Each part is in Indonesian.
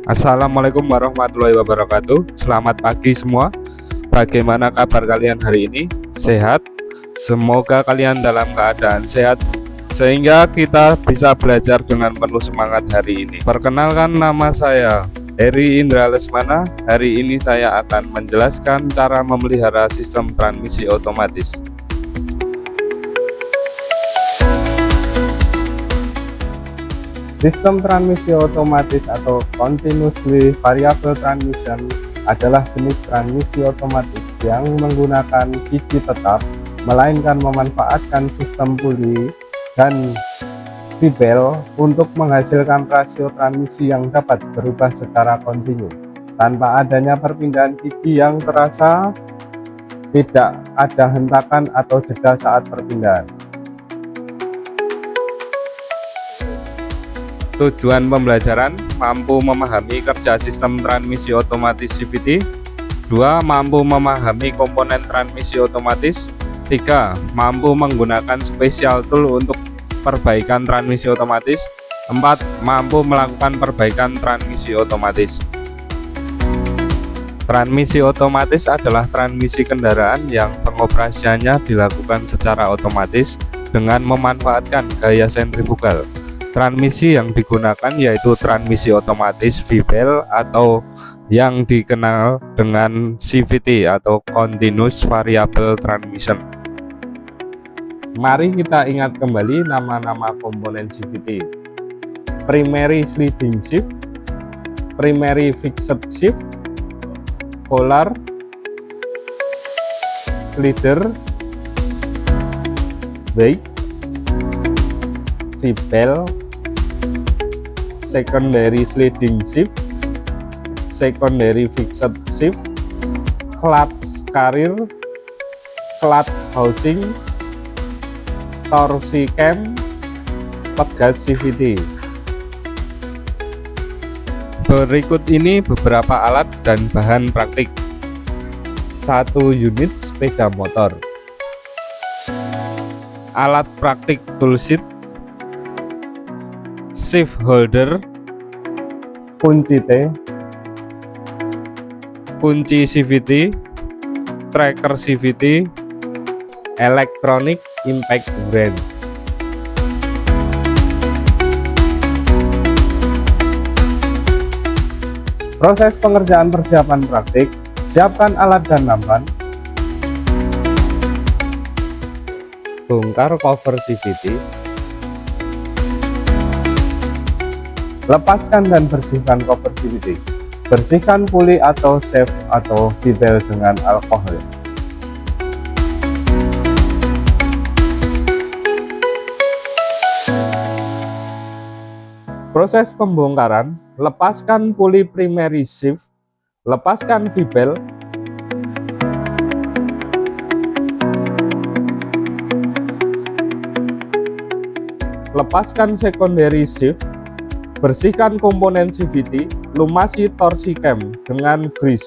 Assalamualaikum warahmatullahi wabarakatuh. Selamat pagi semua. Bagaimana kabar kalian hari ini? Sehat? Semoga kalian dalam keadaan sehat sehingga kita bisa belajar dengan penuh semangat hari ini. Perkenalkan, nama saya Heri Indra Lesmana. Hari ini saya akan menjelaskan cara memelihara sistem transmisi otomatis. Sistem transmisi otomatis atau continuously variable transmission adalah jenis transmisi otomatis yang menggunakan gigi tetap, melainkan memanfaatkan sistem puli dan fibel untuk menghasilkan rasio transmisi yang dapat berubah secara kontinu. Tanpa adanya perpindahan gigi yang terasa, tidak ada hentakan atau jeda saat perpindahan. Tujuan pembelajaran: mampu memahami kerja sistem transmisi otomatis CVT. 2. Mampu memahami komponen transmisi otomatis. 3. Mampu menggunakan special tool untuk perbaikan transmisi otomatis. 4. Mampu melakukan perbaikan transmisi otomatis. Transmisi otomatis adalah transmisi kendaraan yang pengoperasiannya dilakukan secara otomatis dengan memanfaatkan gaya sentrifugal. Transmisi yang digunakan yaitu transmisi otomatis fibel atau yang dikenal dengan CVT atau Continuous Variable Transmission. Mari kita ingat kembali nama-nama komponen CVT. Primary Sliding Shift, Primary Fixed Shift, Collar, Slider, Brake, Fibel, Secondary Sliding Shift, Secondary Fixed Shift, Clutch Carrier, Clutch Housing, Torsi Cam, pegas CVT. Berikut ini beberapa alat dan bahan praktik. 1 unit sepeda motor. Alat praktik toolset, shift holder, kunci T, kunci CVT, tracker CVT, electronic impact wrench. Proses pengerjaan persiapan praktik: siapkan alat dan nampan, bongkar cover CVT, lepaskan dan bersihkan cover CVT. Bersihkan puli atau shaft atau fibel dengan alkohol. Proses pembongkaran: lepaskan puli primary shift, lepaskan fibel, lepaskan secondary shift, bersihkan komponen CVT, lumasi torsi cam dengan grease.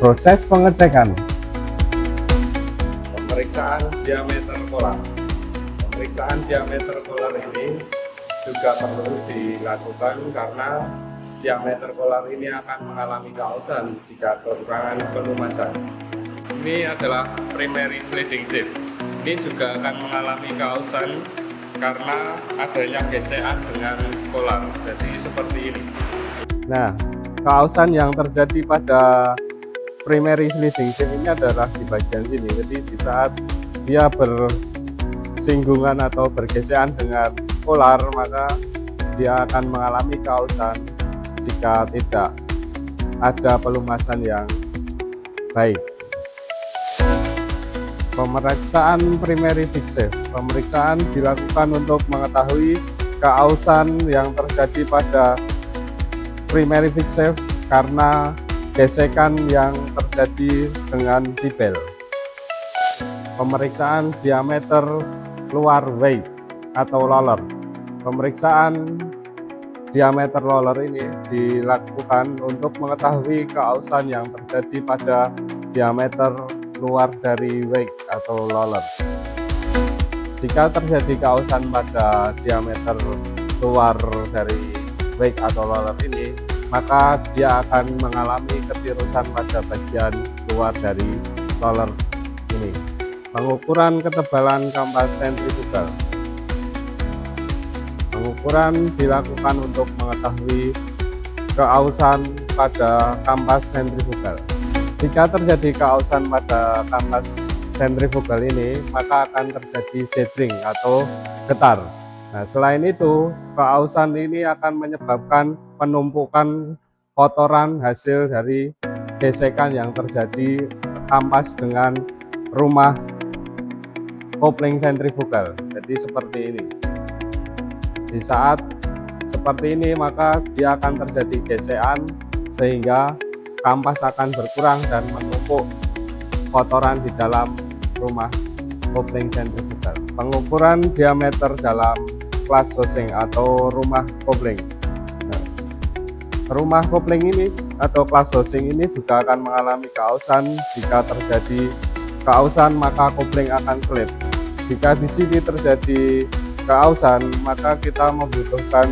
Proses pengecekan: pemeriksaan diameter kolar. Pemeriksaan diameter kolar ini juga perlu dilakukan karena diameter kolar ini akan mengalami keausan jika kekurangan pelumasan. Ini adalah primary sliding shift. Ini juga akan mengalami keausan karena adanya gesekan dengan kolar. Jadi seperti ini. Nah, keausan yang terjadi pada primary sliding shift ini adalah di bagian sini. Jadi di saat dia bersinggungan atau bergesekan dengan kolar, maka dia akan mengalami keausan jika tidak ada pelumasan yang baik. Pemeriksaan primary fix shift. Pemeriksaan dilakukan untuk mengetahui keausan yang terjadi pada primary fix shift karena gesekan yang terjadi dengan fibel. Pemeriksaan diameter luar wake atau roller. Pemeriksaan diameter roller ini dilakukan untuk mengetahui keausan yang terjadi pada diameter luar dari wake atau roller. Jika terjadi keausan pada diameter luar dari wake atau roller ini, maka dia akan mengalami ketirusan pada bagian luar dari roller ini. Pengukuran ketebalan kampas sentrifugal. Pengukuran dilakukan untuk mengetahui keausan pada kampas sentrifugal. Jika terjadi keausan pada kampas sentrifugal ini, maka akan terjadi dethering atau getar. Nah, selain itu, keausan ini akan menyebabkan penumpukan kotoran hasil dari gesekan yang terjadi kampas dengan rumah kopling sentrifugal. Jadi seperti ini. Di saat seperti ini, maka dia akan terjadi gesekan sehingga kampas akan berkurang dan menumpuk kotoran di dalam rumah kopling sentrifugal. Pengukuran diameter dalam class dosing atau rumah kopling. Nah, rumah kopling ini atau class dosing ini juga akan mengalami keausan. Jika terjadi keausan, maka kopling akan slip. Jika di sini terjadi keausan, maka kita membutuhkan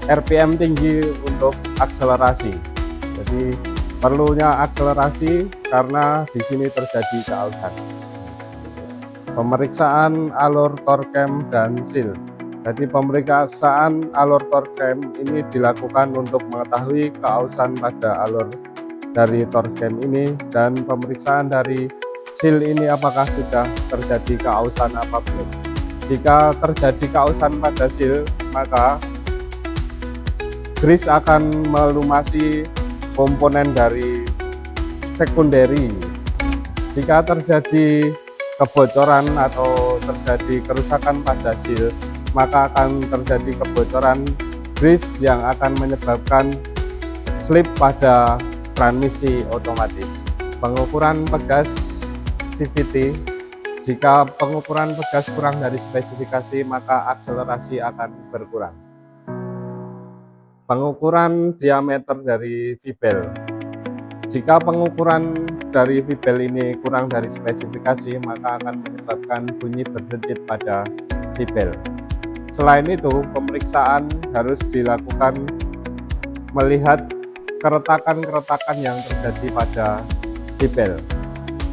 RPM tinggi untuk akselerasi. Jadi perlunya akselerasi karena di sini terjadi keausan. Pemeriksaan alur torkem dan seal. Jadi pemeriksaan alur torkem ini dilakukan untuk mengetahui keausan pada alur dari torkem ini, dan pemeriksaan dari seal ini apakah sudah terjadi keausan apa belum. Jika terjadi keausan pada seal, maka grease akan melumasi komponen dari sekunderi. Jika terjadi kebocoran atau terjadi kerusakan pada seal, maka akan terjadi kebocoran grease yang akan menyebabkan slip pada transmisi otomatis. Pengukuran pegas CVT. Jika pengukuran pegas kurang dari spesifikasi, maka akselerasi akan berkurang. Pengukuran diameter dari fibel. Jika pengukuran dari fibel ini kurang dari spesifikasi, maka akan menyebabkan bunyi berdencit pada fibel. Selain itu, pemeriksaan harus dilakukan melihat keretakan-keretakan yang terjadi pada fibel.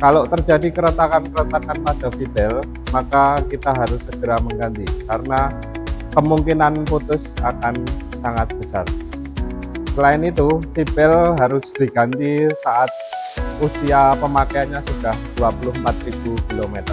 Kalau terjadi keretakan-keretakan pada fibel, maka kita harus segera mengganti karena kemungkinan putus akan sangat besar. Selain itu, fibel harus diganti saat usia pemakaiannya sudah 24.000 km.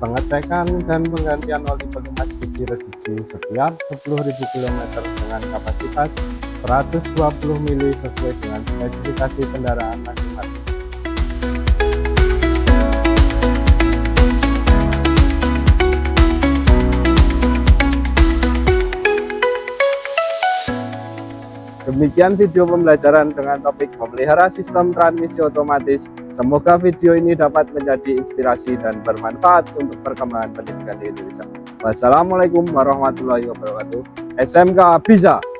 Pengecekan dan penggantian oli pelumas gigi reduksi setiap 10.000 km dengan kapasitas 120 mili sesuai dengan spesifikasi kendaraan masing-masing. Demikian video pembelajaran dengan topik memelihara sistem transmisi otomatis. Semoga video ini dapat menjadi inspirasi dan bermanfaat untuk perkembangan pendidikan di Indonesia. Wassalamualaikum warahmatullahi wabarakatuh. SMK bisa.